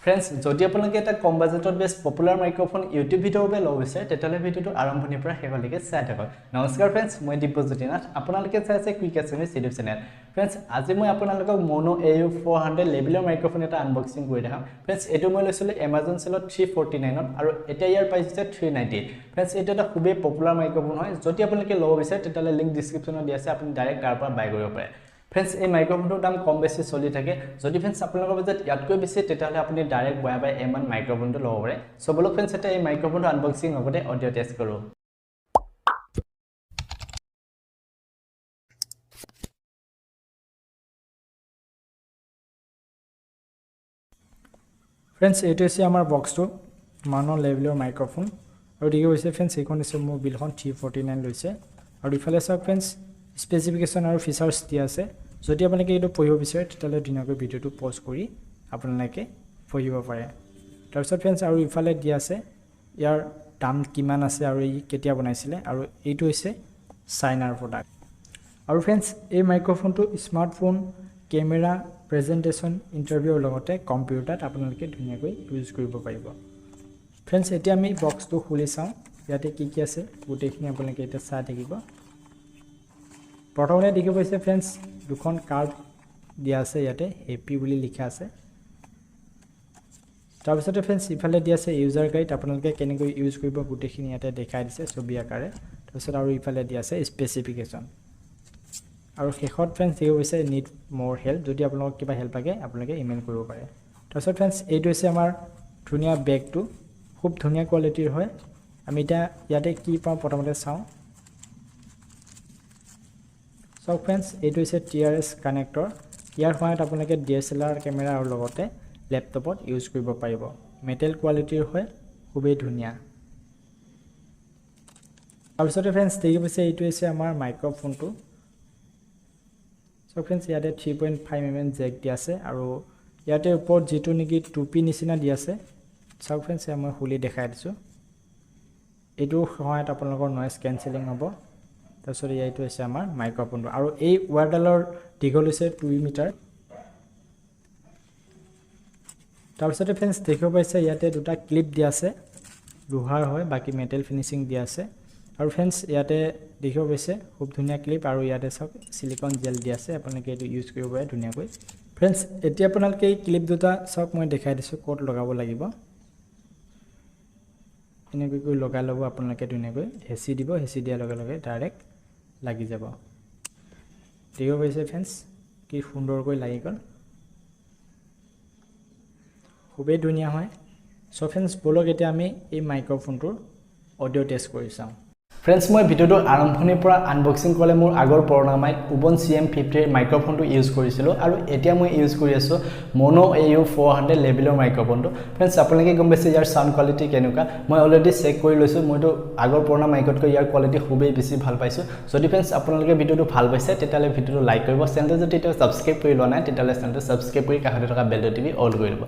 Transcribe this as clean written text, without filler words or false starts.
Friends, যদি আপোনালোকে এটা কম বাজেটত বেছ পপুলাৰ মাইক্ৰফোন ইউটিউব ভিডিঅ'ৰ বাবে ল'ব বিচাৰে তেতিয়াহ'লে ভিডিঅ'টো আৰম্ভণিৰ পৰা শেষলৈকে চাই থাকক। নমস্কাৰ ফ্ৰেণ্ডছ, মই দিব্যজ্যোতি নাথ। আপোনালোকে চাই আছে quick Assamese YouTube channel. Friends, আজি মই আপোনালোকক Maono AU400 লেভেলৰ মাইক্ৰফোন এটা আনবক্সিং কৰি দেখাম। ফ্ৰেণ্ডছ, এইটো মই লৈছিলোঁ Amazon চেলত 349ত আৰু এতিয়া ইয়াৰ প্ৰাইচ হৈছে 398। ফ্ৰেণ্ডছ, এইটো এটা খুবেই পপুলাৰ মাইক্ৰফোন হয়। যদি আপোনালোকে ল'ব বিচাৰে তেতিয়াহ'লে লিংক ডিছক্ৰিপশ্যনত দিয়া আছে, আপুনি ডাইৰেক্ট তাৰ পৰা বাই কৰিব পাৰে। ফ্ৰেণ্ডছ, এই মাইক্ৰফোনটোৰ দাম কম বেছি চলি থাকে। যদি ফ্ৰেণ্ডছ আপোনালোকৰ বাজেট ইয়াতকৈ বেছি তেতিয়াহ'লে আপুনি ডাইৰেক্ট বাই M1 মাইক্ৰফোনটো ল'ব পাৰে। চ' বলক ফ্ৰেণ্ডছ, এতিয়া এই মাইক্ৰফোনটো আনবক্সিং লগতে অডিঅ' টেষ্ট কৰোঁ। ফ্ৰেণ্ডছ, এইটো হৈছে আমাৰ বক্সটো Maono লেভেলৰ মাইক্ৰফোন আৰু ঠিক হৈছে ফ্ৰেণ্ডছ, এইখন হৈছে মোৰ বিলখন 349 লৈছে আৰু ইফালে চাওক ফ্ৰেণ্ডছ, স্পেচিফিকেশ্যন আৰু ফিচাৰ্ছ দিয়া আছে। যদি আপোনালোকে এইটো পঢ়িব বিচাৰে তেতিয়াহ'লে ধুনীয়াকৈ ভিডিঅ'টো পজ কৰি আপোনালোকে পঢ়িব পাৰে। তাৰপিছত ফ্ৰেণ্ডছ, আৰু ইফালে দিয়া আছে ইয়াৰ দাম কিমান আছে আৰু ই কেতিয়া বনাইছিলে আৰু এইটো হৈছে চাইনাৰ প্ৰডাক্ট। আৰু ফ্ৰেণ্ডছ, এই মাইক্ৰফোনটো স্মাৰ্টফোন, কেমেৰা, প্ৰেজেণ্টেশ্যন, ইণ্টাৰভিউৰ লগতে কম্পিউটাৰত আপোনালোকে ধুনীয়াকৈ ইউজ কৰিব পাৰিব। ফ্ৰেণ্ডছ, এতিয়া আমি বক্সটো খুলি চাওঁ, ইয়াতে কি কি আছে গোটেইখিনি আপোনালোকে এতিয়া চাই থাকিব। প্ৰথমতে দেখিব পাইছে ফ্ৰেণ্ডছ, দুখন কাৰ্ড দিয়া আছে, ইয়াতে হেপী বুলি লিখা আছে। তাৰপিছতে ফ্ৰেণ্ডছ, ইফালে দিয়া আছে ইউজাৰ গাইড, আপোনালোকে কেনেকৈ ইউজ কৰিব গোটেইখিনি ইয়াতে দেখাই দিছে ছবি আকাৰে। তাৰপিছত আৰু ইফালে দিয়া আছে স্পেচিফিকেশ্যন আৰু শেষত ফ্ৰেণ্ডছ দেখিব পাইছে নিড মোৰ হেল্প, যদি আপোনালোকক কিবা হেল্প লাগে আপোনালোকে ইমেইল কৰিব পাৰে। তাৰপিছত ফ্ৰেণ্ডছ, এইটো হৈছে আমাৰ ধুনীয়া বেগটো, খুব ধুনীয়া কোৱালিটিৰ হয়। আমি এতিয়া ইয়াতে কি পাওঁ প্ৰথমতে চাওঁ। চাওক ফ্ৰেণ্ডছ, এইটো হৈছে TRS কানেক্টৰ। ইয়াৰ সহায়ত আপোনালোকে DSLR কেমেৰা আৰু লগতে লেপটপত ইউজ কৰিব পাৰিব। মেটেল কোৱালিটিৰ হয়, খুবেই ধুনীয়া। তাৰপিছতে ফ্ৰেণ্ডছ দেখি পাইছে এইটো হৈছে আমাৰ মাইক্ৰফোনটো। চাওক ফ্ৰেণ্ডছ, ইয়াতে 3.5mm জেক দিয়া আছে আৰু ইয়াতে ওপৰত যিটো নেকি টুপি নিচিনা দিয়া আছে। চাওক ফ্ৰেণ্ডছ, মই খুলি দেখাই দিছোঁ। এইটোৰ সহায়ত আপোনালোকৰ নইজ কেনচেলিং হ'ব। তাৰপিছত এইটো হৈছে আমাৰ মাইক্ৰফোনটো আৰু এই ৱাৰডালৰ দীঘল হৈছে 2 মিটাৰ। তাৰপিছতে ফ্ৰেণ্ডছ দেখিব পাইছে ইয়াতে দুটা ক্লিপ দিয়া আছে, লোহাৰ হয়, বাকী মেটেল ফিনিচিং দিয়া আছে। আৰু ফ্ৰেণ্ডছ, ইয়াতে দেখিব পাইছে খুব ধুনীয়া ক্লিপ আৰু ইয়াতে চাওক চিলিকন জেল দিয়া আছে, আপোনালোকে এইটো ইউজ কৰিব পাৰে ধুনীয়াকৈ। ফ্ৰেণ্ডছ, এতিয়া আপোনালোকে এই ক্লিপ দুটা চাওক, মই দেখাই দিছোঁ ক'ত লগাব লাগিব। এনেকৈ লগাই ল'ব আপোনালোকে ধুনীয়াকৈ, হেঁচি দিব, হেঁচি দিয়াৰ লগে লগে ডাইৰেক্ট লাগি যাব। দেখিব পাইছে ফ্ৰেণ্ডছ, কি সুন্দৰকৈ লাগি গ'ল, খুবেই ধুনীয়া হয়। চ' ফ্ৰেণ্ডছ, বলক এতিয়া আমি এই মাইক্ৰফোনটোৰ অডিঅ' টেষ্ট কৰি চাওঁ। ফ্ৰেণ্ডছ, মই ভিডিঅ'টো আৰম্ভণিৰ পৰা আনবক্সিং কৰিলে মোৰ আগৰ পুৰণা মাইক উবন CM50 মাইক্ৰফোনটো ইউজ কৰিছিলোঁ আৰু এতিয়া মই ইউজ কৰি আছোঁ Maono AU400 লেভেলৰ মাইক্ৰফোনটো। ফ্ৰেণ্ডছ, আপোনালোকে গম পাইছে ইয়াৰ চাউণ্ড কোৱালিটি কেনেকুৱা। মই অলৰেডি চেক কৰি লৈছোঁ, মইতো আগৰ পুৰণা মাইকতকৈ ইয়াৰ কোৱালিটি খুবেই বেছি ভাল পাইছোঁ। যদি ফ্ৰেণ্ডছ আপোনালোকে ভিডিঅ'টো ভাল পাইছে তেতিয়াহ'লে ভিডিঅ'টো লাইক কৰিব। চেনেলটো যদি এতিয়াও ছাবস্ক্ৰাইব কৰি লোৱা নাই তেতিয়াহ'লে চেনেলটো ছাবস্ক্ৰাইব কৰি কাষতে থকা বেলটো টিপি অল কৰি দিব।